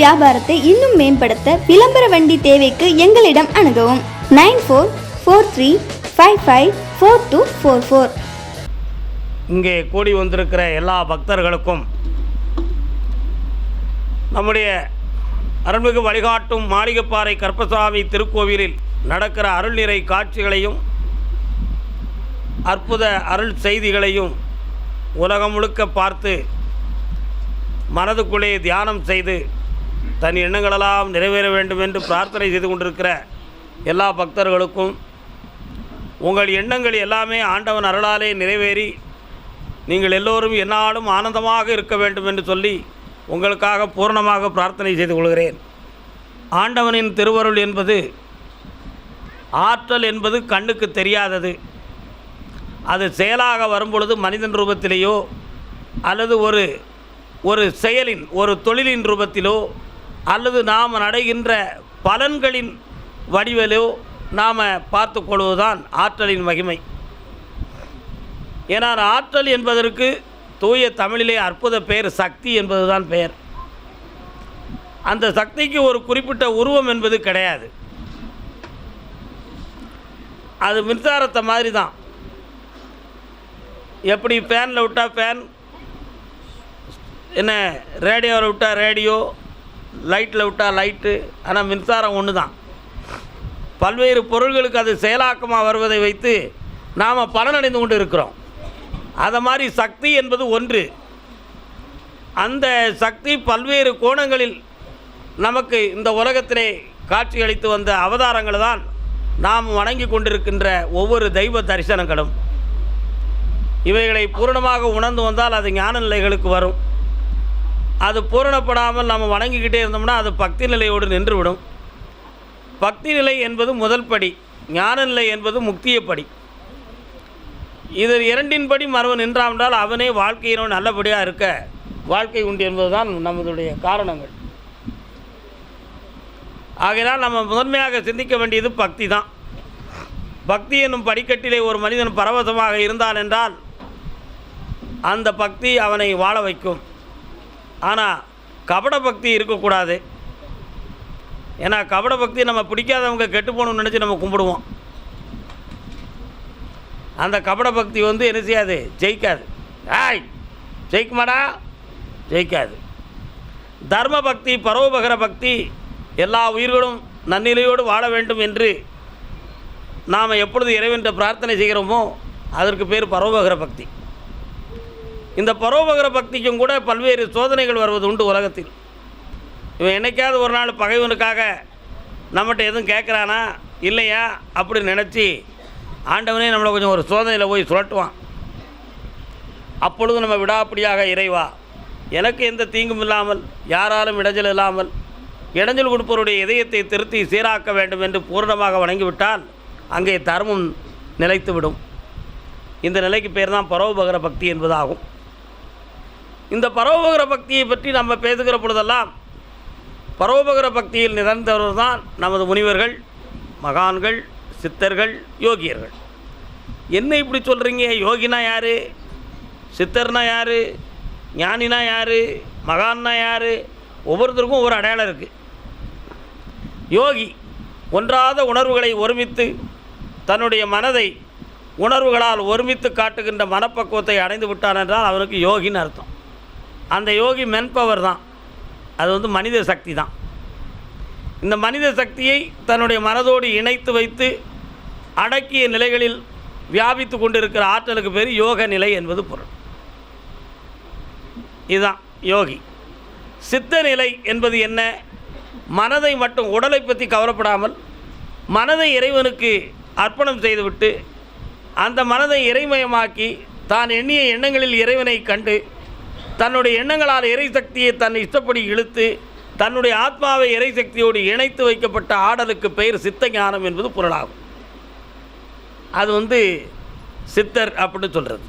வியாபாரத்தை இன்னும் மேம்படுத்த விளம்பர வண்டி தேவைக்கு எங்களிடம் அணுகவும். 9443554244. இங்கே கூடி வந்திருக்கிற எல்லா பக்தர்களுக்கும் நம்முடைய அருள்மிகு வழிகாட்டும் மாளிகைப்பாறை கருப்பசாமி திருக்கோவிலில் நடக்கிற அருள்நிறை காட்சிகளையும் அற்புத அருள் செய்திகளையும் உலகம் முழுக்க பார்த்து மனதுக்குள்ளே தியானம் செய்து தன் எண்ணங்களெல்லாம் நிறைவேற வேண்டும் என்று பிரார்த்தனை செய்து கொண்டிருக்கிற எல்லா பக்தர்களுக்கும் உங்கள் எண்ணங்கள் எல்லாமே ஆண்டவன் அருளாலே நிறைவேறி நீங்கள் எல்லோரும் எந்நாளும் ஆனந்தமாக இருக்க வேண்டும் என்று சொல்லி உங்களுக்காக பூர்ணமாக பிரார்த்தனை செய்து கொள்கிறேன். ஆண்டவனின் திருவருள் என்பது ஆற்றல் என்பது கண்ணுக்கு தெரியாதது. அது செயலாக வரும்பொழுது மனிதன் ரூபத்திலேயோ அல்லது ஒரு செயலின் ஒரு தொழிலின் ரூபத்திலோ அல்லது நாம் அடைகின்ற பலன்களின் வடிவிலோ நாம் பார்த்து கொள்வதுதான் ஆற்றலின் மகிமை. ஏனால் ஆற்றல் என்பதற்கு தூய தமிழிலே அற்புத பெயர் சக்தி என்பதுதான் பெயர். அந்த சக்திக்கு ஒரு குறிப்பிட்ட உருவம் என்பது கிடையாது. அது மின்சாரத்தை மாதிரி தான். எப்படி ஃபேனில் விட்டால் ஃபேன், என்ன ரேடியோவில் விட்டால் ரேடியோ, லைட்டில் விட்டால் லைட்டு. ஆனால் மின்சாரம் ஒன்று தான். பல்வேறு பொருள்களுக்கு அது செயலாக்கமாக வருவதை வைத்து நாம் பலனடைந்து கொண்டு இருக்கிறோம். அதை மாதிரி சக்தி என்பது ஒன்று. அந்த சக்தி பல்வேறு கோணங்களில் நமக்கு இந்த உலகத்திலே காட்சியளித்து வந்த அவதாரங்கள் தான் நாம் வணங்கி கொண்டிருக்கின்ற ஒவ்வொரு தெய்வ தரிசனங்களும். இவைகளை பூரணமாக உணர்ந்து வந்தால் அது ஞான நிலைகளுக்கு வரும். அது பூரணப்படாமல் நாம் வணங்கிக்கிட்டே இருந்தோம்னா அது பக்தி நிலையோடு நின்றுவிடும். பக்தி நிலை என்பது முதல் படி, ஞான நிலை என்பது முக்திய படி. இது இரண்டின்படி மறுவன் நின்றால் அவனே வாழ்க்கையினோடு நல்லபடியாக இருக்க வாழ்க்கை உண்டு என்பதுதான் நம்மளுடைய காரணங்கள். ஆகையினால் நம்ம முதன்மையாக சிந்திக்க வேண்டியது பக்தி தான். பக்தி என்னும் படிக்கட்டிலே ஒரு மனிதன் பரவசமாக இருந்தான் என்றால் அந்த பக்தி அவனை வாழ வைக்கும். ஆனால் கபட பக்தி இருக்கக்கூடாது. ஏன்னா கபட பக்தி நம்ம பிடிக்காதவங்க கெட்டு போகணும்னு நினச்சி நம்ம கும்பிடுவோம். அந்த கபட பக்தி என்ன செய்யாது, ஜெயிக்காது. ஜெயிக்குமாடா, ஜெயிக்காது. தர்ம பக்தி, பரோபகர பக்தி, எல்லா உயிர்களும் நன்னிலையோடு வாழ வேண்டும் என்று நாம் எப்பொழுது இறைவென்ற பிரார்த்தனை செய்கிறோமோ அதற்கு பேர் பரோபகர பக்தி. இந்த பரோபகர பக்திக்கும் கூட பல்வேறு சோதனைகள் வருவது உண்டு உலகத்தில். இவன் என்னைக்காவது ஒரு நாள் பகைவனுக்காக நம்மகிட்ட எதுவும் கேட்குறானா இல்லையா அப்படின்னு நினச்சி ஆண்டவனே நம்மளை கொஞ்சம் ஒரு சோதனையில் போய் சுழட்டுவான். அப்பொழுது நம்ம விடாப்பிடியாக இறைவா எனக்கு எந்த தீங்கும் இல்லாமல் யாராலும் இடைஞ்சல் இல்லாமல் இடைஞ்சல் கொடுப்பவருடைய இதயத்தை திருத்தி சீராக்க வேண்டும் என்று பூர்ணமாக வணங்கிவிட்டால் அங்கே தர்மம் நிலைத்துவிடும். இந்த நிலைக்கு பேர் தான் பரோபகர பக்தி என்பதாகும். இந்த பரோபகர பக்தியை பற்றி நம்ம பேசுகிற பொழுதெல்லாம் பரோபகர பக்தியில் நிறந்தவர் தான் நமது முனிவர்கள், மகான்கள், சித்தர்கள், யோகியர்கள். என்ன இப்படி சொல்கிறீங்க? யோகினா யார், சித்தர்னா யார், ஞானினா யார், மகான்னா யார்? ஒவ்வொருத்தருக்கும் ஒவ்வொரு அடையாளம் இருக்குது. யோகி ஒன்றாத உணர்வுகளை ஒருமித்து தன்னுடைய மனதை உணர்வுகளால் ஒருமித்து காட்டுகின்ற மனப்பக்குவத்தை அடைந்து விட்டான் என்றால் அவனுக்கு யோகின்னு அர்த்தம். அந்த யோகி மென்பவர் தான். அது மனித சக்தி தான். இந்த மனித சக்தியை தன்னுடைய மனதோடு இணைத்து வைத்து அடக்கிய நிலைகளில் வியாபித்து கொண்டிருக்கிற ஆற்றலுக்கு பேர் யோக நிலை என்பது பொருள். இதுதான் யோகி. சித்த நிலை என்பது என்ன? மனதை மட்டும், உடலை பற்றி கவலைப்படாமல் மனதை இறைவனுக்கு அர்ப்பணம் செய்துவிட்டு அந்த மனதை இறைமயமாக்கி தான் எண்ணிய எண்ணங்களில் இறைவனை கண்டு தன்னுடைய எண்ணங்களால் இறை சக்தியை தன் இஷ்டப்படி இழுத்து தன்னுடைய ஆத்மாவை இறை சக்தியோடு இணைத்து வைக்கப்பட்ட ஆடலுக்கு பெயர் சித்த ஞானம் என்பது பொருளாகும். அது சித்தர் அப்படின்னு சொல்கிறது.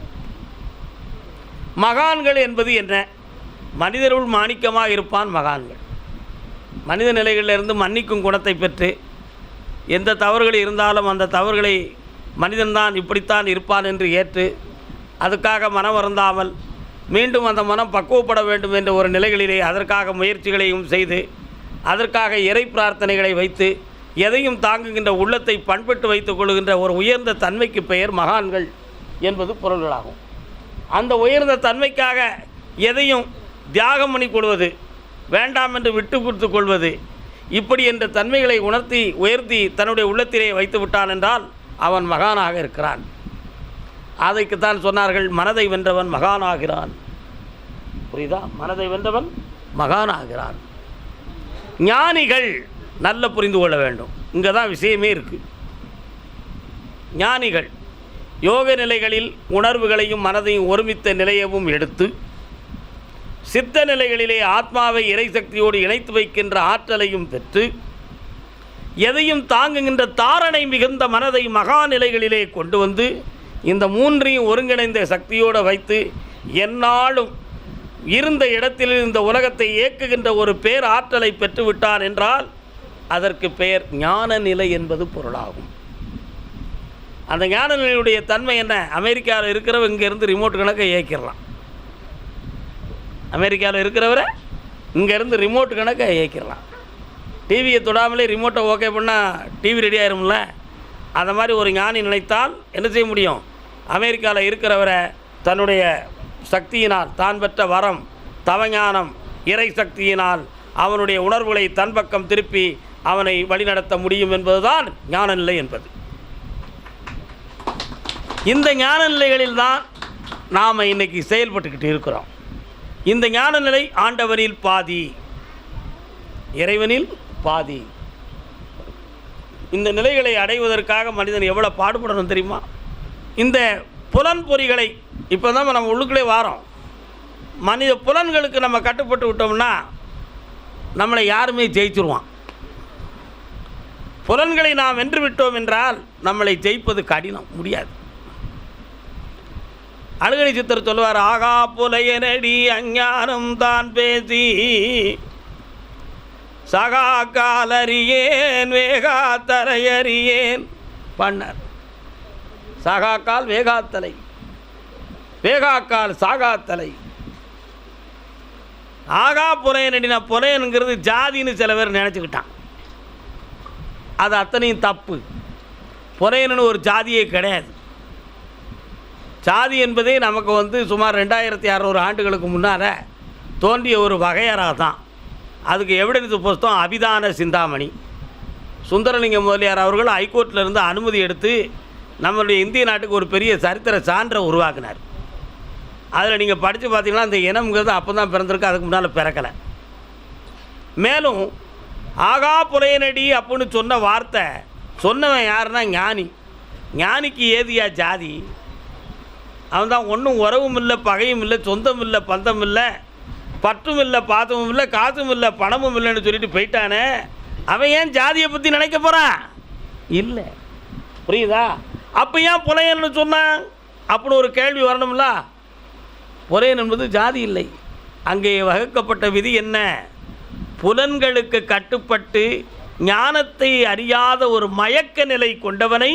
மகான்கள் என்பது என்ன? மனிதருள் மாணிக்கமாக இருப்பான் மகான்கள். மனித நிலைகளிலிருந்து மன்னிக்கும் குணத்தை பெற்று எந்த தவறுகள் இருந்தாலும் அந்த தவறுகளை மனிதன்தான் இப்படித்தான் இருப்பான் என்று ஏற்று அதுக்காக மனம் வருந்தாமல் மீண்டும் அந்த மனம் பக்குவப்பட வேண்டும் என்ற ஒரு நிலைகளிலே அதற்காக முயற்சிகளையும் செய்து அதற்காக இறை பிரார்த்தனைகளை வைத்து எதையும் தாங்குகின்ற உள்ளத்தை பண்பட்டு வைத்துக் கொள்கின்ற ஒரு உயர்ந்த தன்மைக்கு பெயர் மகான்கள் என்பது பொருள்களாகும். அந்த உயர்ந்த தன்மைக்காக எதையும் தியாகம் பண்ணி கொள்வது, வேண்டாம் என்று விட்டு கொடுத்து கொள்வது, இப்படி என்ற தன்மைகளை உயர்த்தி தன்னுடைய உள்ளத்திலே வைத்து விட்டான் என்றால் அவன் மகானாக இருக்கிறான். அதைக்குத்தான் சொன்னார்கள், மனதை வென்றவன் மகானாகிறான். புரியுதா? மனதை வென்றவன் மகானாகிறான். ஞானிகள் நல்ல புரிந்து கொள்ள வேண்டும். இங்கே தான் விஷயமே இருக்குது. ஞானிகள் யோக நிலைகளில் உணர்வுகளையும் மனதையும் ஒருமித்த நிலையவும் எடுத்து சித்த நிலைகளிலே ஆத்மாவை இறை சக்தியோடு இணைத்து வைக்கின்ற ஆற்றலையும் பெற்று எதையும் தாங்குகின்ற தாரணை மிகுந்த மனதை மகா நிலைகளிலே கொண்டு வந்து இந்த மூன்றையும் ஒருங்கிணைந்த சக்தியோடு வைத்து எந்நாளும் இருந்த இடத்தில் இந்த உலகத்தை இயக்குகின்ற ஒரு பேர் ஆற்றலை பெற்றுவிட்டான் என்றால் அதற்கு பெயர் ஞான நிலை என்பது பொருளாகும். அந்த ஞான நிலையுடைய தன்மை என்ன? அமெரிக்காவில் இருக்கிறவங்க இங்கேருந்து ரிமோட் கணக்கை இயக்கிடலாம். அமெரிக்காவில் இருக்கிறவரை இங்கேருந்து ரிமோட் கணக்கை இயக்கிடலாம். டிவியை தொடாமலே ரிமோட்டை ஓகே பண்ணால் டிவி ரெடி ஆயிரும்ல. அந்த மாதிரி ஒரு ஞானி நினைத்தால் என்ன செய்ய முடியும்? அமெரிக்காவில் இருக்கிறவரை தன்னுடைய சக்தியினால், தான் பெற்ற வரம், தவஞானம், இறை சக்தியினால் அவனுடைய உணர்வுகளை தன் பக்கம் திருப்பி அவனை வழிநடத்த முடியும் என்பதுதான் ஞான நிலை என்பது. இந்த ஞான நிலைகளில் தான் நாம் இன்றைக்கி செயல்பட்டுக்கிட்டு இருக்கிறோம். இந்த ஞான நிலை ஆண்டவனில் பாதி, இறைவனில் பாதி. இந்த நிலைகளை அடைவதற்காக மனிதன் எவ்வளோ பாடுபடணும் தெரியுமா? இந்த புலன்பொறிகளை இப்போ தான் நம்ம உள்ளுக்குள்ளே வாரோம். மனித புலன்களுக்கு நம்ம கட்டுப்பட்டு விட்டோம்னா நம்மளை யாருமே ஜெயிச்சிருவான். புலன்களை நாம் வென்று விட்டோம் என்றால் நம்மளை ஜெயிப்பது கடினம், முடியாது. அழுகணி சித்தர் சொல்லுவார், ஆகா புலையனடி அஞ்ஞானம் தான் பேசி சகா காலறியேன் வேகா தரையறியேன் பண்ணார். சகாக்கால் வேகாத்தலை, வேகாக்கால் சாகாத்தலை. ஆகா புலையனடினா புலையனுங்கிறது ஜாதின்னு சில பேர் நினச்சிக்கிட்டான். அது அத்தனையும் தப்பு. புலையனு ஒரு ஜாதியே கிடையாது. ஜாதி என்பதே நமக்கு சுமார் 2600 ஆண்டுகளுக்கு முன்னால் தோன்றிய ஒரு வகையறாக தான். அதுக்கு எவிடன்ஸ் புஸ்தகம் அபிதான சிந்தாமணி. சுந்தரலிங்க முதலியார் அவர்கள் ஹைகோர்ட்டிலிருந்து அனுமதி எடுத்து நம்மளுடைய இந்திய நாட்டுக்கு ஒரு பெரிய சரித்திர சான்றை உருவாக்கினார். அதில் நீங்கள் படித்து பார்த்தீங்கன்னா அந்த இனம்ங்கிறது அப்போ தான் பிறந்திருக்கு, அதுக்கு முன்னால் பிறக்கலை. மேலும் ஆகா புலையனடி அப்படின்னு சொன்ன வார்த்தை சொன்னவன் யாருன்னா ஞானி. ஞானிக்கு ஏதியா ஜாதி? அவன் தான் ஒன்றும் உறவும் இல்லை, பகையும் இல்லை, சொந்தம் இல்லை, பந்தம் இல்லை, பற்றும் இல்லை, பாத்தமும் இல்லை, காசும் இல்லை, பணமும் இல்லைன்னு சொல்லிட்டு போயிட்டானே. அவன் ஏன் ஜாதியை பற்றி நினைக்க போகிறான்? இல்லை. புரியுதா? அப்போ ஏன் புலையன்னு சொன்னான் அப்படின்னு ஒரு கேள்வி வரணும்ல. புலையன் என்பது ஜாதி இல்லை. அங்கே வகுக்கப்பட்ட விதி என்ன? புலன்களுக்கு கட்டுப்பட்டு ஞானத்தை அறியாத ஒரு மயக்க நிலை கொண்டவனை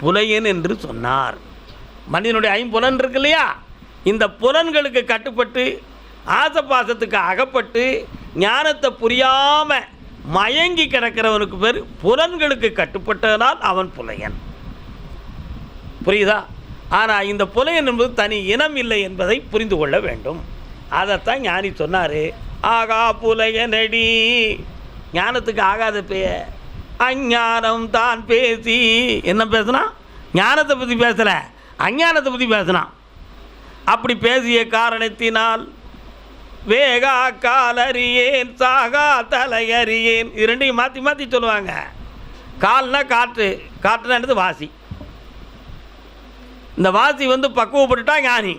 புலையன் என்று சொன்னார். மனிதனுடைய 5 புலன் இருக்கு இல்லையா? இந்த புலன்களுக்கு கட்டுப்பட்டு ஆசபாசத்துக்கு அகப்பட்டு ஞானத்தை புரியாமல் மயங்கி கிடக்கிறவனுக்கு பேர் புலன்களுக்கு கட்டுப்பட்டதனால் அவன் புலையன். புரியுதா? ஆனால் இந்த புலையன் என்பது தனி இனம் இல்லை என்பதை புரிந்து கொள்ள வேண்டும். அதைத்தான் ஞானி சொன்னார். ஆகா புலையனடி, ஞானத்துக்கு ஆகாத பெயர் அஞ்ஞானம் தான் பேசி. என்ன பேசுனா? ஞானத்தை பற்றி பேசலை, அஞ்ஞானத்தை பற்றி பேசினான். அப்படி பேசிய காரணத்தினால் வேகா காலறியேன் சாகா தலையறியேன். இது ரெண்டையும் மாற்றி மாற்றி சொல்லுவாங்க. கால்னா காற்று, காற்றுனானது வாசி. இந்த வாசி பக்குவப்பட்டுட்டா ஞானி.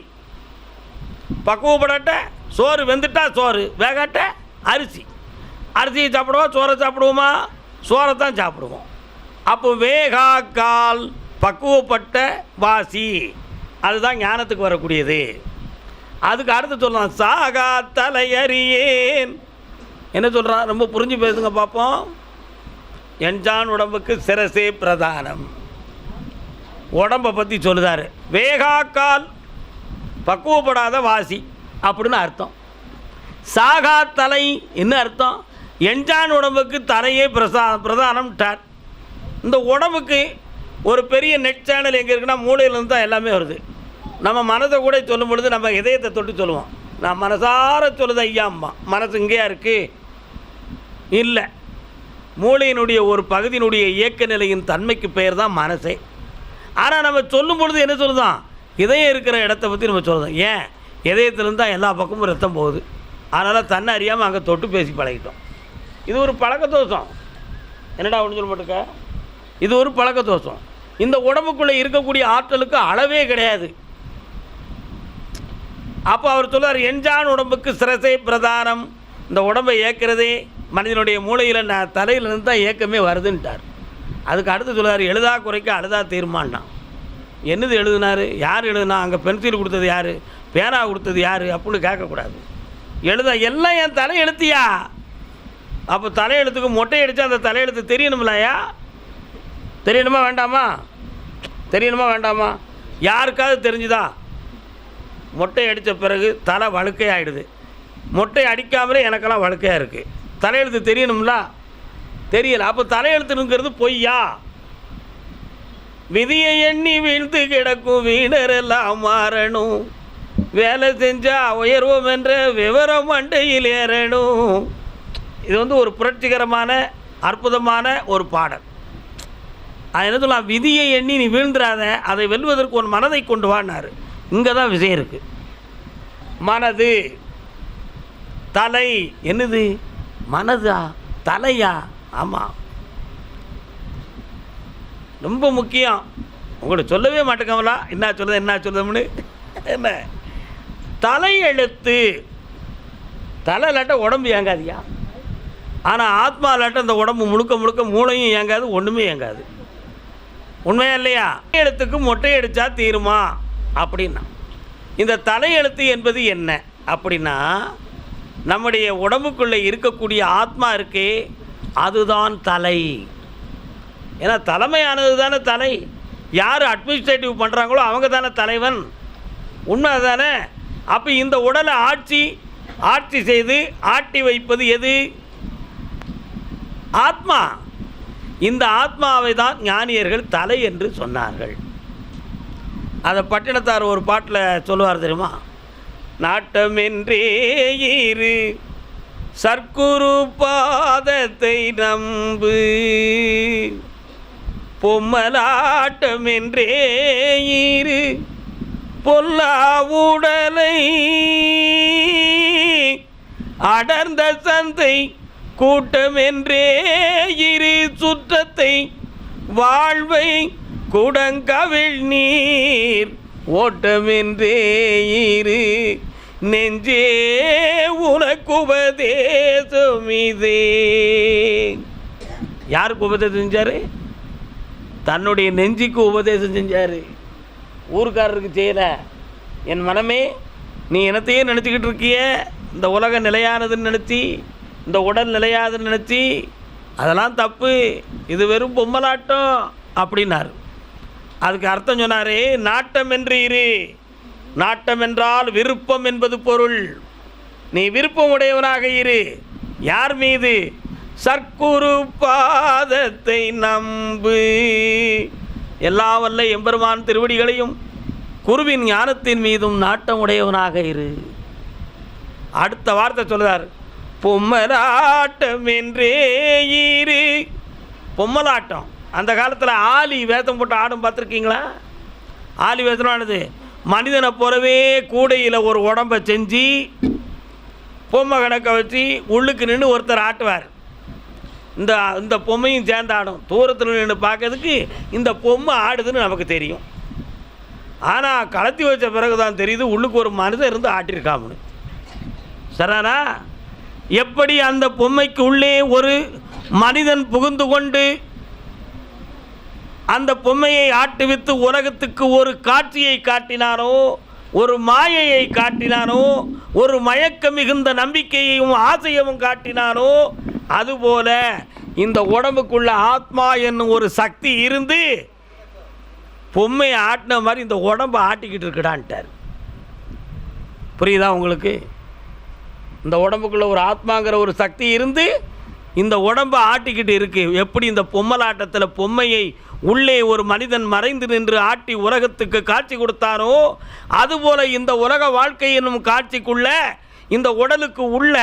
பக்குவப்படட்ட சோறு வெந்துட்டா சோறு, வேகாட்ட அரிசி. அரிசியை சாப்பிடுவோம், சோறை சாப்பிடுவோமா? சோறை தான் சாப்பிடுவோம். அப்போ வேகா கால் பக்குவப்பட்ட வாசி, அதுதான் ஞானத்துக்கு வரக்கூடியது. அதுக்கு அடுத்து சொல்லலாம் சாகா தலையறியேன். என்ன சொல்கிறான்? ரொம்ப புரிஞ்சு பேசுங்க பார்ப்போம். என்ஜான் உடம்புக்கு சிரசே பிரதானம். உடம்பை பற்றி சொல்லுதார். வேகாக்கால் பக்குவப்படாத வாசி அப்படின்னு அர்த்தம். சாகா தலை என்ன அர்த்தம்? எஞ்சான் உடம்புக்கு தலையே பிரதானம்ட்டார். இந்த உடம்புக்கு ஒரு பெரிய நெட் சேனல் எங்கே இருக்குன்னா மூளையிலேருந்து தான் எல்லாமே வருது. நம்ம மனதை கூட சொல்லும் பொழுது நம்ம இதயத்தை தொட்டு சொல்லுவோம், நான் மனசார சொல்லுது ஐயா அம்மா. மனசு இங்கேயா இருக்குது? இல்லை, மூளையினுடைய ஒரு பகுதியினுடைய இயக்க நிலையின் தன்மைக்கு பெயர் தான் மனசே. ஆனால் நம்ம சொல்லும் பொழுது என்ன சொல்லுதான்? இதயம் இருக்கிற இடத்த பற்றி நம்ம சொல்லுதோம். ஏன்? இதயத்திலேருந்து தான் எல்லா பக்கமும் ரத்தம் போகுது. அதனால் தன்னை அறியாமல் அங்கே தொட்டு பேசி பழகிட்டோம். இது ஒரு பழக்க தோஷம். என்னடா ஒன்று சொல்ல மாட்டுக்க, இது ஒரு பழக்க தோஷம். இந்த உடம்புக்குள்ளே இருக்கக்கூடிய ஆற்றலுக்கு அளவே கிடையாது. அப்போ அவர் சொல்லுவார், எஞ்சான் உடம்புக்கு சிரசை பிரதானம். இந்த உடம்பை இயக்கிறதே மனிதனுடைய மூளையில் தலையிலிருந்து தான் இயக்கமே வருதுன்ட்டார். அதுக்கு அடுத்து சொல்லுவார், எழுதா குறைக்க அழுதா தீர்மானா. என்னது எழுதினார்? யார் எழுதுனா? அங்கே பென்சில் கொடுத்தது யார்? பேனா கொடுத்தது யார்? அப்படின்னு கேட்கக்கூடாது. எல்லாம் என் தலையெழுத்தியா? அப்போ தலையெழுத்துக்கு மொட்டை அடித்தா அந்த தலையெழுத்து தெரியணுமில்லையா? தெரியணுமா வேண்டாமா? தெரியணுமா வேண்டாமா? யாருக்காவது தெரிஞ்சுதா? மொட்டை அடித்த பிறகு தலை வழுக்கையாகிடுது. மொட்டை அடிக்காமலே எனக்கெல்லாம் வழுக்கையாக இருக்குது. தலையெழுத்து தெரியணும்ல? தெரியல. அப்போ தலையெழுத்துங்கிறது பொய்யா? விதியை எண்ணி வீழ்ந்து கிடக்கும் வீணரெல்லாம் மாறணும், வேலை செஞ்சால் உயர்வோம் என்ற விவரம் மண்டையில் ஏறணும். இது ஒரு புரட்சிகரமான அற்புதமான ஒரு பாடல். அது என்ன சொல்லலாம்? விதியை எண்ணி நீ வீழ்ந்துடாத, அதை வெல்வதற்கு ஒரு மனதை கொண்டு வானார். இங்கே தான் விஷயம் இருக்குது. மனது, தலை. என்னது மனதா தலையா? ஆமாம், ரொம்ப முக்கியம். உங்களுக்கு சொல்லவே மாட்டேங்கவலா என்ன சொல்லுதுன்னு. என்ன தலையெழுத்து? தலை இல்லாட்ட உடம்பு இயங்காதியா? ஆனால் ஆத்மா இல்லாட்ட அந்த உடம்பு முழுக்க முழுக்க மூளையும் இயங்காது, ஒன்றுமே இயங்காது. உண்மையா இல்லையா? எழுத்துக்கு மொட்டை அடித்தா தீருமா அப்படின்னா, இந்த தலையெழுத்து என்பது என்ன அப்படின்னா, நம்முடைய உடம்புக்குள்ளே இருக்கக்கூடிய ஆத்மா இருக்கே, அதுதான் தலை. ஏன்னா தலைமையானது தானே தலை. யார் அட்மினிஸ்ட்ரேட்டிவ் பண்ணுறாங்களோ அவங்க தானே தலைவன். உண்மை தானே? அப்போ இந்த உடலை ஆட்சி செய்து ஆட்டி வைப்பது எது? ஆத்மா. இந்த ஆத்மாவை தான் ஞானியர்கள் தலை என்று சொன்னார்கள். அதை பட்டினத்தார் ஒரு பாட்டில் சொல்லுவார் தெரியுமா? நாட்டமென்றே இரு, சர்க்குரு பாதத்தை நம்பு, பொம்மலாட்டமென்றே இரு, பொல்லா உடலை அடர்ந்த சந்தை கூட்டமென்றே இரு, சுற்றத்தை வாழ்வை குடங்கவிழ் நீர் ஓட்டமென்றே இரு, நெஞ்சே உனக்கு உபதேசம் இதே. யாருக்கு உபதேசம் செஞ்சார்? தன்னுடைய நெஞ்சுக்கு உபதேசம் செஞ்சார். ஊருக்காரருக்கு செய்யலை. என் மனமே, நீ என்னத்தையே நினச்சிக்கிட்டு இருக்கிய, இந்த உலகம் நிலையானதுன்னு நினச்சி, இந்த உடல் நிலையாதுன்னு நினச்சி, அதெல்லாம் தப்பு, இது வெறும் பொம்மலாட்டம் அப்படின்னார். அதுக்கு அர்த்தம் சொன்னார், நாட்டம் என்று இரு. நாட்டம் என்றால் விருப்பம் என்பது பொருள். நீ விருப்பம் உடையவனாக இரு. யார் மீது? சர்க்குரு பாதத்தை நம்பு. எல்லா வல்ல எம்பெருமான் திருவடிகளையும் குருவின் ஞானத்தின் மீதும் நாட்டம் உடையவனாக இரு. அடுத்த வார்த்தை சொல்லுதார், பொம்மலாட்டம் என்றே இரு. பொம்மலாட்டம் அந்த காலத்தில் ஆலி வேஷம் போட்டு ஆடும் பார்த்துருக்கீங்களா? ஆலி வேஷமானது மனிதனை போலவே கூடையில் ஒரு உடம்பை செஞ்சு பொம்மை கணக்கை வச்சு உள்ளுக்கு நின்று ஒருத்தர் ஆட்டுவார். இந்த பொம்மையும் சேர்ந்து ஆடும். தூரத்தில் நின்று பார்க்கறதுக்கு இந்த பொம்மை ஆடுதுன்னு நமக்கு தெரியும். ஆனால் கலத்தி வச்ச பிறகு தான் தெரியுது உள்ளுக்கு ஒரு மனிதன் இருந்து ஆட்டியிருக்காமனு. சரிண்ணா? எப்படி அந்த பொம்மைக்கு உள்ளே ஒரு மனிதன் புகுந்து கொண்டு அந்த பொம்மையை ஆட்டுவித்து உலகத்துக்கு ஒரு காட்சியை காட்டினானோ, ஒரு மாயையை காட்டினானோ, ஒரு மயக்க மிகுந்த நம்பிக்கையையும் ஆசையவும் காட்டினானோ, அதுபோல இந்த உடம்புக்குள்ள ஆத்மா என்னும் ஒரு சக்தி இருந்து பொம்மையை ஆட்டின மாதிரி இந்த உடம்பை ஆட்டிக்கிட்டு இருக்குடான்ட்டார். புரியுதா உங்களுக்கு? இந்த உடம்புக்குள்ள ஒரு ஆத்மாங்கிற ஒரு சக்தி இருந்து இந்த உடம்பை ஆட்டிக்கிட்டு இருக்குது. எப்படி இந்த பொம்மலாட்டத்தில் பொம்மையை உள்ளே ஒரு மனிதன் மறைந்து நின்று ஆட்டி உலகத்துக்கு காட்சி கொடுத்தானோ, அதுபோல் இந்த உலக வாழ்க்கை என்னும் காட்சிக்குள்ள இந்த உடலுக்கு உள்ள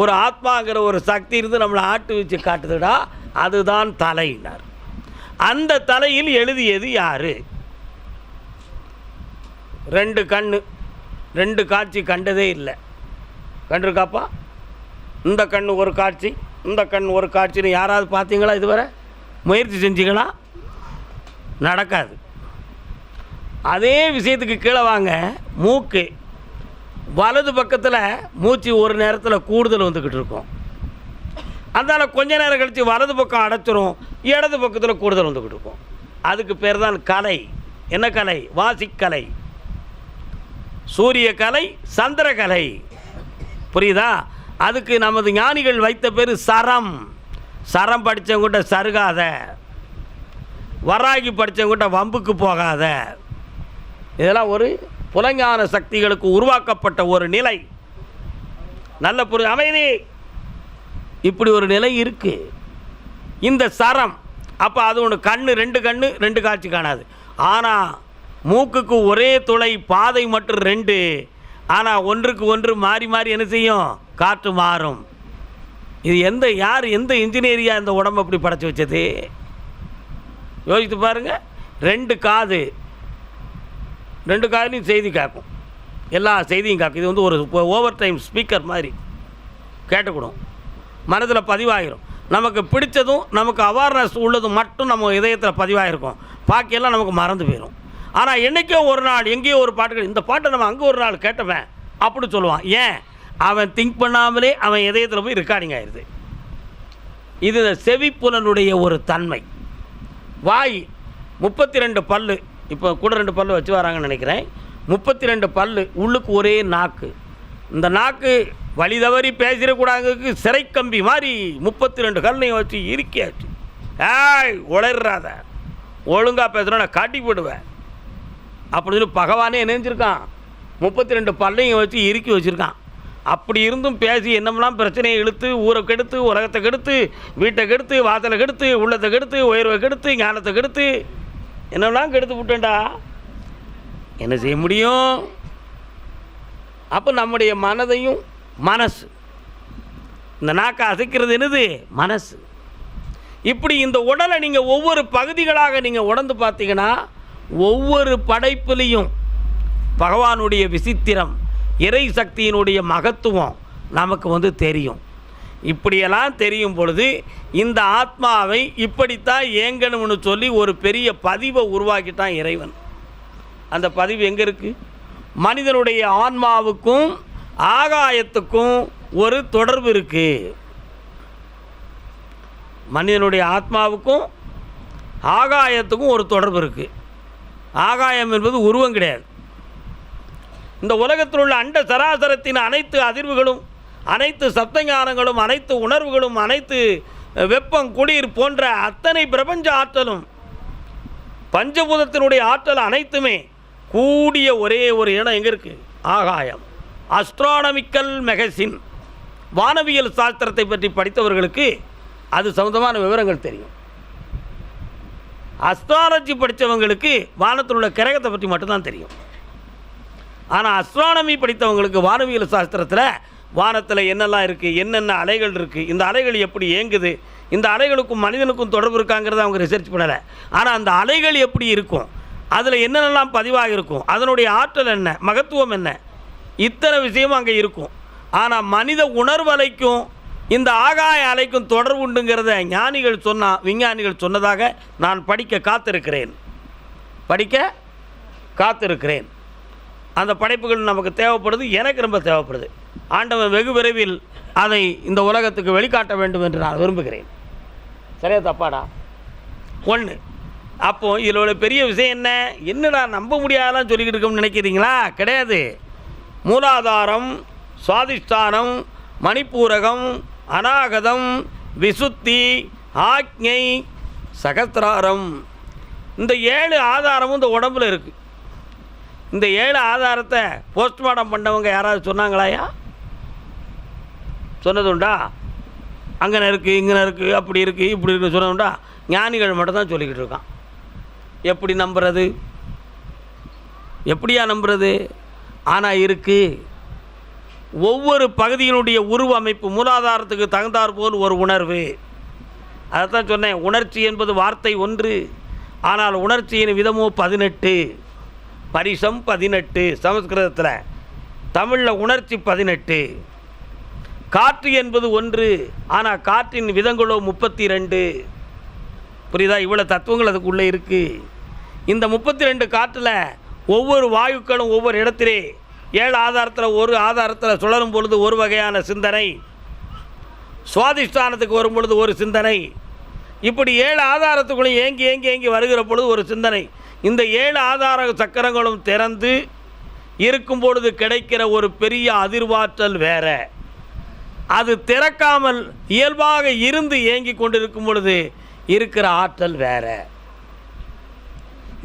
ஒரு ஆத்மாங்கிற ஒரு சக்தி இருந்து நம்மளை ஆட்டு வச்சு காட்டுதுடா, அதுதான் தலையினார். அந்த தலையில் எழுதியது யார்? 2 கண்ணு, 2 காட்சி கண்டதே இல்லை. கண்டிருக்காப்பா? இந்த கண் ஒரு காட்சி, இந்த கண் ஒரு காட்சின்னு யாராவது பார்த்தீங்களா? இதுவரை முயற்சி செஞ்சீங்களா? நடக்காது. அதே விஷயத்துக்கு கீழே வாங்க. மூக்கு வலது பக்கத்தில் மூச்சு ஒரு நேரத்தில் கூடுதல் வந்துக்கிட்டு இருக்கும். அதனால் கொஞ்ச நேரம் கழித்து வலது பக்கம் அடைச்சிரும், இடது பக்கத்தில் கூடுதல் வந்துக்கிட்டு இருக்கும். அதுக்கு பேர் தான் கலை. என்ன கலை? வாசிக்கலை, சூரிய கலை, சந்திரகலை. புரியுதா? அதுக்கு நமது ஞானிகள் வைத்த பேர் சரம். சரம் படித்தவங்கிட்ட சருகாத, வராகி படித்தவங்கிட்ட வம்புக்கு போகாத. இதெல்லாம் ஒரு புலஞான சக்திகளுக்கு உருவாக்கப்பட்ட ஒரு நிலை. நல்ல அமைதி. இப்படி ஒரு நிலை இருக்குது இந்த சரம். அப்போ அது ஒன்று கண்ணு, 2 கண்ணு 2 காட்சி காணாது. ஆனால் மூக்குக்கு ஒரே துளை, பாதை மட்டும் 2. ஆனால் ஒன்றுக்கு ஒன்று மாறி மாறி என்ன செய்யும்? காற்று மாறும். இது எந்த இன்ஜினியரியாக இந்த உடம்பு அப்படி படைச்சி வச்சது? யோசித்து பாருங்கள். 2 காது, 2 காதுலையும் செய்தி கேட்கும், எல்லா செய்தியும் கேட்கும். இது வந்து ஒரு ஓவர் டைம் ஸ்பீக்கர் மாதிரி கேட்டுக்கூடும், மனதில் பதிவாகிடும். நமக்கு பிடிச்சதும் நமக்கு அவேர்னஸ் உள்ளதும் மட்டும் நம்ம இதயத்தில் பதிவாகிருக்கும், பாக்கியெல்லாம் நமக்கு மறந்து போயிடும். ஆனால் என்றைக்கோ ஒரு நாள் எங்கேயோ ஒரு பாட்டு, இந்த பாட்டை நம்ம அங்கே ஒரு நாள் கேட்டவன் அப்படி சொல்லுவான். ஏன்? அவன் திங்க் பண்ணாமலே அவன் இதயத்தில் போய் ரெக்கார்டிங் ஆயிடுது. இது செவிப்புலனுடைய ஒரு தன்மை. வாய் 32 பல்லு, இப்போ கூட 2 பல்லு வச்சு வராங்கன்னு நினைக்கிறேன். 32 பல்லு, உள்ளுக்கு ஒரே நாக்கு. இந்த நாக்கு வழி தவறி பேசிடக்கூடாதுக்கு சிறைக்கம்பி மாதிரி 32 கல்லையும் வச்சு இருக்கியாச்சு. ஏய் உளறாத, ஒழுங்காக பேசுகிறோம் நான் காட்டி போடுவேன் அப்படின்னு பகவானே நினைஞ்சிருக்கான். 32 பல்லையும் வச்சு இறுக்கி வச்சுருக்கான். அப்படி இருந்தும் பேசி என்னமெல்லாம் பிரச்சனையை இழுத்து, ஊரை கெடுத்து, உலகத்தை கெடுத்து, வீட்டை கெடுத்து, வாசலை கெடுத்து, உள்ளத்தை கெடுத்து, உயர்வை கெடுத்து, ஞானத்தை கெடுத்து, என்னெல்லாம் கெடுத்து விட்டேன்டா. என்ன செய்ய முடியும்? அப்போ நம்முடைய மனதையும், மனசு, இந்த நாக்கை அசைக்கிறது என்னது? மனசு. இப்படி இந்த உடலை நீங்கள் ஒவ்வொரு பகுதிகளாக நீங்கள் உணர்ந்து பார்த்தீங்கன்னா, ஒவ்வொரு படைப்புலேயும் பகவானுடைய விசித்திரம், இறை சக்தியினுடைய மகத்துவம் நமக்கு வந்து தெரியும். இப்படியெல்லாம் தெரியும் பொழுது இந்த ஆத்மாவை இப்படித்தான் ஏங்கணும்னு சொல்லி ஒரு பெரிய பதிவை உருவாக்கிட்டான் இறைவன். அந்த பதிவு எங்கே இருக்குது? மனிதனுடைய ஆன்மாவுக்கும் ஆகாயத்துக்கும் ஒரு தொடர்பு இருக்குது. மனிதனுடைய ஆத்மாவுக்கும் ஆகாயத்துக்கும் ஒரு தொடர்பு இருக்குது. ஆகாயம் என்பது உருவம் கிடையாது. இந்த உலகத்தில் உள்ள அண்ட சராசரத்தின் அனைத்து அதிர்வுகளும், அனைத்து சப்தஞானங்களும், அனைத்து உணர்வுகளும், அனைத்து வெப்பம், குளிர் போன்ற அத்தனை பிரபஞ்ச ஆற்றலும், பஞ்சபூதத்தினுடைய ஆற்றல் அனைத்துமே கூடிய ஒரே ஒரு இடம் எங்கே இருக்குது? ஆகாயம். அஸ்ட்ரானமிக்கல் மெகசின், வானவியல் சாஸ்திரத்தை பற்றி படித்தவர்களுக்கு அது சம்பந்தமான விவரங்கள் தெரியும். அஸ்ட்ராலஜி படித்தவங்களுக்கு வானத்தில் உள்ள கிரகத்தை பற்றி மட்டும்தான் தெரியும். ஆனால் அஸ்ட்ரானமி படித்தவங்களுக்கு வானவியல் சாஸ்திரத்தில் வானத்தில் என்னெல்லாம் இருக்குது, என்னென்ன அலைகள் இருக்குது, இந்த அலைகள் எப்படி இயங்குது, இந்த அலைகளுக்கும் மனிதனுக்கும் தொடர்பு இருக்காங்கிறத அவங்க ரிசர்ச் பண்ணலை. ஆனால் அந்த அலைகள் எப்படி இருக்கும், அதில் என்னென்னலாம் பதிவாக இருக்கும், அதனுடைய ஆற்றல் என்ன, மகத்துவம் என்ன, இத்தனை விஷயமும் அங்கே இருக்கும். ஆனால் மனித உணர்வு அலைக்கும் இந்த ஆகாய அலைக்கும் தொடர்பு உண்டுங்கிறத ஞானிகள் சொன்னால், விஞ்ஞானிகள் சொன்னதாக நான் படிக்க காத்திருக்கிறேன். அந்த படைப்புகள் நமக்கு தேவைப்படுது, எனக்கு ரொம்ப தேவைப்படுது. ஆண்டவன் வெகு விரைவில் அதை இந்த உலகத்துக்கு வெளிக்காட்ட வேண்டும் என்று நான் விரும்புகிறேன். சரியா தப்பாடா? 1. அப்போது இதில் உள்ள பெரிய விஷயம் என்னடா நம்ப முடியாதெல்லாம் சொல்லிக்கிட்டு இருக்கோம்னு நினைக்கிறீங்களா? கிடையாது. மூலாதாரம், சுவாதிஷ்டானம், மணிப்பூரகம், அநாகதம், விசுத்தி, ஆக்ஞை, சகஸ்திராரம், இந்த 7 ஆதாரமும் இந்த உடம்பில் இருக்குது. இந்த 7 ஆதாரத்தை போஸ்ட்மார்ட்டம் பண்ணவங்க யாராவது சொன்னாங்களாயா? சொன்னதுண்டா? அங்கே இருக்குது இங்கே இருக்குது அப்படி இருக்குது இப்படி இருக்குது சொன்னோம்டா ஞானிகள் மட்டும் தான் சொல்லிக்கிட்டு இருக்கான். எப்படி நம்புறது? எப்படியா நம்புறது? ஆனால் இருக்குது. ஒவ்வொரு பகுதியினுடைய உருவ அமைப்பு மூலாதாரத்துக்கு தகுந்தாற்போல் ஒரு உணர்வு. அதைத்தான் சொன்னேன். உணர்ச்சி என்பது வார்த்தை ஒன்று, ஆனால் உணர்ச்சியின் விதமோ 18. பரிசம் 18 சமஸ்கிருதத்தில், தமிழில் உணர்ச்சி 18. காற்று என்பது ஒன்று, ஆனால் காற்றின் விதங்களோ 32. புரியுதா? இவ்வளோ தத்துவங்கள் அதுக்குள்ளே இருக்குது. இந்த 32 காற்றில் ஒவ்வொரு வாயுக்களும் ஒவ்வொரு இடத்திலே 7 ஆதாரத்தில் ஒரு ஆதாரத்தில் சுழலும் பொழுது ஒரு வகையான சிந்தனை, சுவாதிஷ்டானத்துக்கு வரும் பொழுது ஒரு சிந்தனை, இப்படி 7 ஆதாரத்துக்குள்ளும் ஏங்கி ஏங்கி ஏங்கி வருகிற பொழுது ஒரு சிந்தனை. இந்த 7 ஆதார சக்கரங்களும் திறந்து இருக்கும் பொழுது கிடைக்கிற ஒரு பெரிய அதிர்வாற்றல் வேற. அது திறக்காமல் இயல்பாக இருந்து ஏங்கி கொண்டிருக்கும் பொழுது இருக்கிற ஆற்றல் வேற.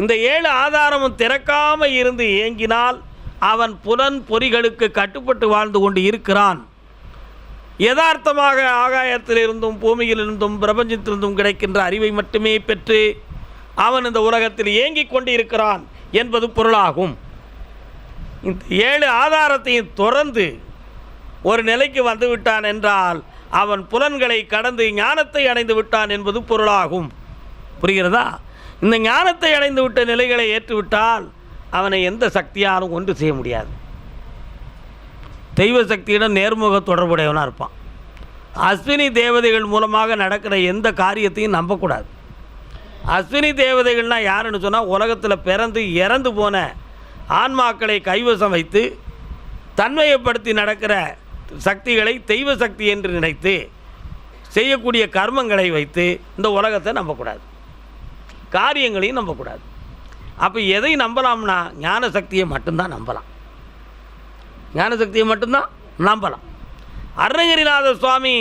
இந்த 7 ஆதாரமும் திறக்காமல் இருந்து ஏங்கினால் அவன் புலன் பொறிகளுக்கு கட்டுப்பட்டு வாழ்ந்து கொண்டு இருக்கிறான். யதார்த்தமாக ஆகாயத்திலிருந்தும் பூமியிலிருந்தும் பிரபஞ்சத்திலிருந்தும் கிடைக்கின்ற அறிவை மட்டுமே பெற்று அவன் இந்த உலகத்தில் ஏங்கிக் கொண்டு இருக்கிறான் என்பது பொருளாகும். இந்த 7 ஆதாரத்தையும் துறந்து ஒரு நிலைக்கு வந்து விட்டான் என்றால் அவன் புலன்களை கடந்து ஞானத்தை அடைந்து விட்டான் என்பது பொருளாகும். புரிகிறதா? இந்த ஞானத்தை அடைந்து விட்ட நிலைகளை ஏற்றுவிட்டால் அவனை எந்த சக்தியாலும் ஒன்று செய்ய முடியாது. தெய்வ சக்தியிடம் நேர்முக தொடர்புடையவனாக இருப்பான். அஸ்வினி தேவதைகள் மூலமாக நடக்கிற எந்த காரியத்தையும் நம்பக்கூடாது. அஸ்வினி தேவதைகள்னால் யாருன்னு சொன்னால், உலகத்தில் பிறந்து இறந்து போன ஆன்மாக்களை கைவசம் வைத்து தன்மையப்படுத்தி நடக்கிற சக்திகளை தெய்வ சக்தி என்று நினைத்து செய்யக்கூடிய கர்மங்களை வைத்து இந்த உலகத்தை நம்பக்கூடாது, காரியங்களையும் நம்பக்கூடாது. அப்போ எதை நம்பலாம்னா ஞான சக்தியை மட்டும்தான் நம்பலாம். ஞான சக்தியை மட்டும்தான் நம்பலாம். அருணகிரிநாத சுவாமி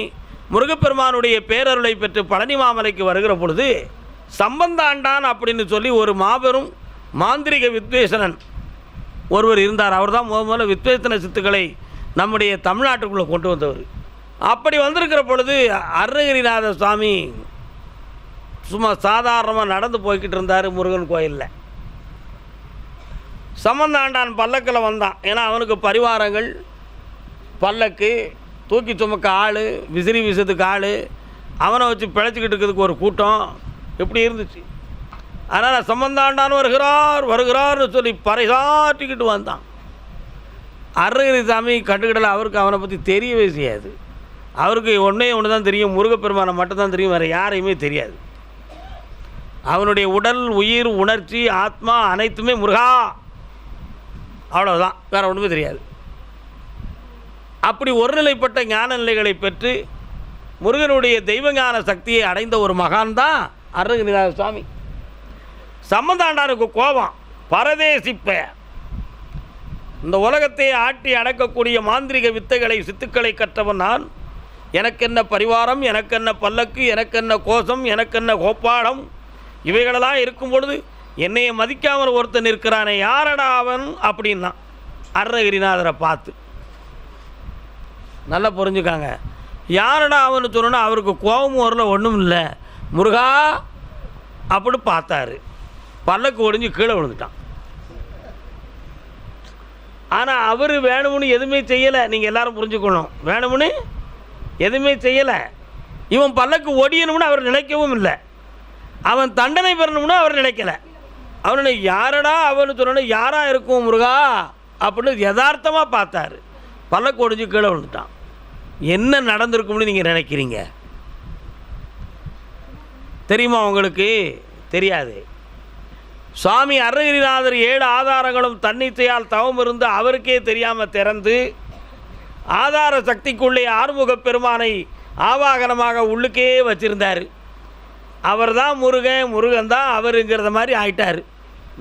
முருகப்பெருமானுடைய பேரருளை பெற்று பழனி மாமலைக்கு வருகிற பொழுது சம்பந்தாண்டான் அப்படின்னு சொல்லி ஒரு மாபெரும் மாந்திரிக வித்வேஷனன் ஒருவர் இருந்தார். அவர் தான் முதல்ல வித்வேஷன சித்துக்களை நம்முடைய தமிழ்நாட்டுக்குள்ளே கொண்டு வந்தவர். அப்படி வந்திருக்கிற பொழுது அருணகிரிநாத சுவாமி சும்மா சாதாரணமாக நடந்து போய்கிட்டு இருந்தார் முருகன் கோயிலில். சம்பந்தாண்டான் பல்லக்கில் வந்தான். ஏன்னா அவனுக்கு பரிவாரங்கள், பல்லக்கு, தூக்கி சுமக்க ஆள், விசிறி வீசத்துக்கு ஆள், அவனை வச்சு பிழைச்சிக்கிட்டு இருக்கிறதுக்கு ஒரு கூட்டம், இப்படி இருந்துச்சு. அதனால் சம்பந்தாண்டான் வருகிறார் வருகிறார்னு சொல்லி பறைசாட்டிக்கிட்டு வந்தான். அருணகிரி சாமி கண்டுக்கிடலை. அவருக்கு அவனை பற்றி தெரியவே செய்யாது. அவருக்கு ஒன்றே ஒன்று தான் தெரியும், முருகப்பெருமானை மட்டும்தான் தெரியும், வேறு யாரையுமே தெரியாது. அவனுடைய உடல், உயிர், உணர்ச்சி, ஆத்மா அனைத்துமே முருகா, அவ்வளோதான், வேறு ஒன்றுமே தெரியாது. அப்படி ஒருநிலைப்பட்ட ஞான நிலைகளை பெற்று முருகனுடைய தெய்வஞான சக்தியை அடைந்த ஒரு மகான் தான் அருணகிரிநாத சுவாமி. சம்பந்தாண்டானுக்கு கோபம், பரதேசிப்ப, இந்த உலகத்தை ஆட்டி அடக்கக்கூடிய மாந்திரிக வித்தைகளை சித்துக்களை கற்றவன் நான், எனக்கென்ன பரிவாரம், எனக்கென்ன பல்லக்கு, எனக்கென்ன கோஷம், எனக்கென்ன கோப்பாடம், இவைகளெல்லாம் இருக்கும் பொழுது என்னையை மதிக்காமல் ஒருத்தன் இருக்கிறானே, யாரடா அவன் அப்படின்னா அருணகிரிநாதரை பார்த்து நல்லா புரிஞ்சுக்காங்க. யாரடா அவனு சொன்னோன்னா அவருக்கு கோபமும் வரல, ஒன்றும் இல்லை, முருகா அப்படி பார்த்தாரு. பல்லக்கு ஒடிஞ்சு கீழே விழுந்துட்டான். ஆனால் அவர் வேணும்னு எதுவுமே செய்யலை. நீங்கள் எல்லாரும் புரிஞ்சுக்கணும், வேணும்னு எதுவுமே செய்யலை. இவன் பல்லக்கு ஒடியணும்னு அவர் நினைக்கவும் இல்லை, அவன் தண்டனை பெறணும்னு அவர் நினைக்கலை. அவனை யாரடா அவனு சொன்னோன்னா யாரா இருக்கும் முருகா அப்படின்னு யதார்த்தமாக பார்த்தாரு. பல்லக்கு ஒடிஞ்சு கீழே விழுந்துட்டான். என்ன நடந்திருக்கும்னு நீங்கள் நினைக்கிறீங்க? தெரியுமா உங்களுக்கு? தெரியாது. சுவாமி அருணகிரிநாதர் 7 ஆதாரங்களும் தன்னிச்சையால் தவம் இருந்து அவருக்கே தெரியாமல் திறந்து ஆதார சக்திக்குள்ளே ஆறுமுகப் பெருமானை ஆவாகனமாக உள்ளுக்கே வச்சுருந்தார். அவர் தான் முருகன், முருகன் தான் அவருங்கிறத மாதிரி ஆயிட்டார்.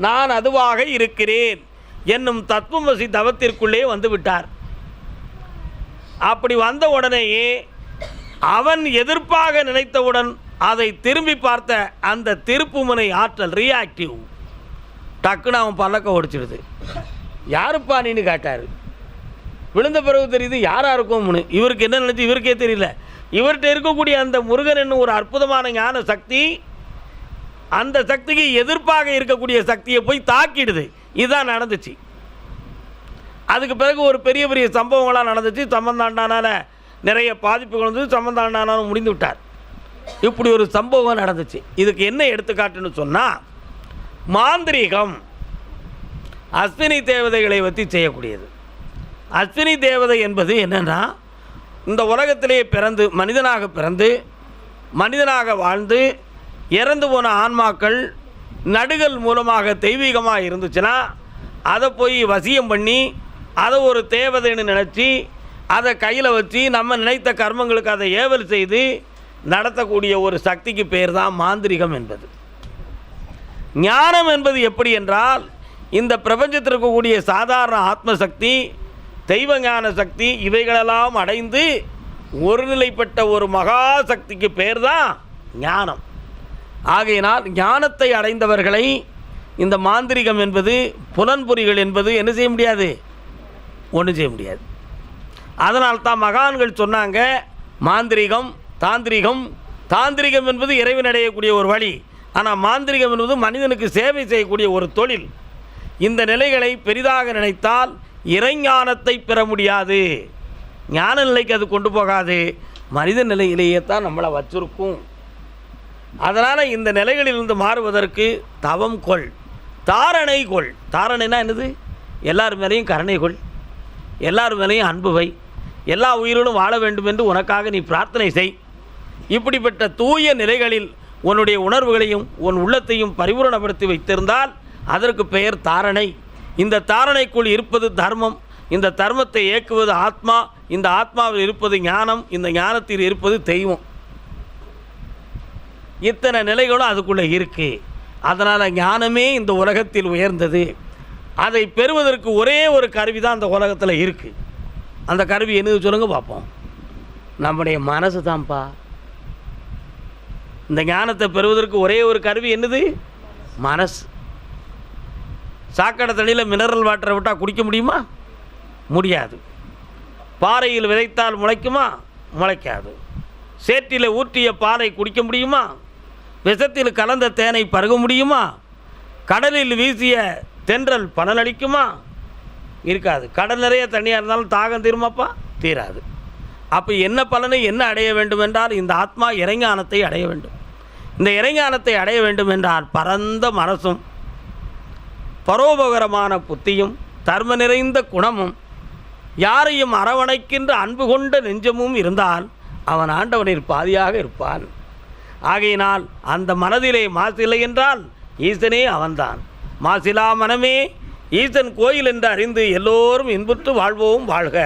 நான் அதுவாக இருக்கிறேன் என்னும் தத்துவமசி தவத்திற்குள்ளே வந்து விட்டார். அப்படி வந்த உடனேயே அவன் எதிர்ப்பாக நினைத்தவுடன் அதை திரும்பி பார்த்த அந்த திருப்புமுனை ஆற்றல், ரியாக்டிவ், டக்குன்னு அவன் பல்லக்க ஒடிச்சிடுது. யாருப்பா நீன்னு கேட்டார். விழுந்த பிறகு தெரியுது யாராக இருக்கும்னு. இவருக்கு என்ன நினச்சி இவருக்கே தெரியல. இவர்கிட்ட இருக்கக்கூடிய அந்த முருகன் என்னும் ஒரு அற்புதமான ஞான சக்தி அந்த சக்திக்கு எதிர்ப்பாக இருக்கக்கூடிய சக்தியை போய் தாக்கிடுது. இதுதான் நடந்துச்சு. அதுக்கு பிறகு ஒரு பெரிய பெரிய சம்பவங்களாக நடந்துச்சு. சம்பந்தாண்டானால நிறைய பாதிப்புகள் வந்து சம்பந்தாண்டானாலும் முடிந்து விட்டார். இப்படி ஒரு சம்பவம் நடந்துச்சு. இதுக்கு என்ன எடுத்துக்காட்டுன்னு சொன்னால், மாந்திரீகம் அஸ்வினி தேவதைகளை வச்சு செய்யக்கூடியது. அஸ்வினி தேவதை என்பது என்னென்னா, இந்த உலகத்திலே பிறந்து மனிதனாக வாழ்ந்து இறந்து போன ஆன்மாக்கள் நடுகள் மூலமாக தெய்வீகமாக இருந்துச்சுன்னா அதை போய் வசியம் பண்ணி அதை ஒரு தேவதைன்னு நினச்சி அதை கையில் வச்சு நம்ம நினைத்த கர்மங்களுக்கு அதை ஏவல் செய்து நடத்தக்கூடிய ஒரு சக்திக்கு பேர் தான் மாந்திரிகம் என்பது. ஞானம் என்பது எப்படி என்றால், இந்த பிரபஞ்சத்தில் இருக்கக்கூடிய சாதாரண ஆத்மசக்தி, தெய்வ ஞான சக்தி இவைகளெல்லாம் அடைந்து ஒருநிலைப்பட்ட ஒரு மகா சக்திக்கு பேர் தான் ஞானம். ஆகையினால் ஞானத்தை அடைந்தவர்களை இந்த மாந்திரிகம் என்பது, புலன்பொறிகள் என்பது என்ன செய்ய முடியாது, ஒன்றும் செய்ய முடியாது. அதனால் தான் மகான்கள் சொன்னாங்க, மாந்திரிகம் தாந்திரிகம் என்பது இறைவன் அடையக்கூடிய ஒரு வழி, ஆனால் மாந்திரிகம் என்பது மனிதனுக்கு சேவை செய்யக்கூடிய ஒரு தொழில். இந்த நிலைகளை பெரிதாக நினைத்தால் இறைஞானத்தை பெற முடியாது. ஞான நிலைக்கு அது கொண்டு போகாது, மனித நிலையிலேயே தான் நம்மளை வச்சிருக்கும். அதனால் இந்த நிலைகளிலிருந்து மாறுவதற்கு தவம் கொள், தாரணை கொள். தாரணைனா என்னது? எல்லார் மேலேயும் கருணை கொள், எல்லார் மேலேயும் அன்பு வை, எல்லா உயிரிலும் வாழ வேண்டும் என்று உனக்காக நீ பிரார்த்தனை செய். இப்படிப்பட்ட தூய நிலைகளில் உன்னுடைய உணர்வுகளையும் உன் உள்ளத்தையும் பரிபூரணப்படுத்தி வைத்திருந்தால் அதற்கு பெயர் தாரணை. இந்த தாரணைக்குள் இருப்பது தர்மம், இந்த தர்மத்தை இயக்குவது ஆத்மா, இந்த ஆத்மாவில் இருப்பது ஞானம், இந்த ஞானத்தில் இருப்பது தெய்வம். இத்தனை நிலைகளும் அதுக்குள்ளே இருக்குது. அதனால் ஞானமே இந்த உலகத்தில் உயர்ந்தது. அதை பெறுவதற்கு ஒரே ஒரு கருவி தான் இந்த உலகத்தில் இருக்குது. அந்த கருவி என்னது சொல்லுங்க பார்ப்போம்? நம்முடைய மனசு தான்ப்பா. இந்த ஞானத்தை பெறுவதற்கு ஒரே ஒரு கருவி என்னது? மனசு. சாக்கடை தண்ணியில் மினரல் வாட்டரை விட்டால் குடிக்க முடியுமா? முடியாது. பாறையில் விதைத்தால் முளைக்குமா? முளைக்காது. சேற்றில் ஊற்றிய பாலை குடிக்க முடியுமா? விஷத்தில் கலந்த தேனை பருக முடியுமா? கடலில் வீசிய தென்றல் பலனளிக்குமா? இருக்காது. கடல் நிறைய தண்ணியாக இருந்தாலும் தாகம் தீருமாப்பா? தீராது. அப்போ என்ன பலனை என்ன அடைய வேண்டும் என்றால், இந்த ஆத்மா இறைஞானத்தை அடைய வேண்டும். இந்த இறைஞானத்தை அடைய வேண்டும் என்றால் பரந்த மனசும் பரோபகரமான புத்தியும் தர்ம நிறைந்த குணமும் யாரையும் அரவணைக்கின்ற அன்பு கொண்ட நெஞ்சமும் இருந்தால் அவன் ஆண்டவனில் பாதியாக இருப்பான். ஆகையினால் அந்த மனதிலே மாசில்லை என்றால் ஈசனே அவன்தான். மாசிலா மனமே ஈசன் கோயில் என்று அறிந்து எல்லோரும் இன்புற்று வாழ்வோம் வாழ்க.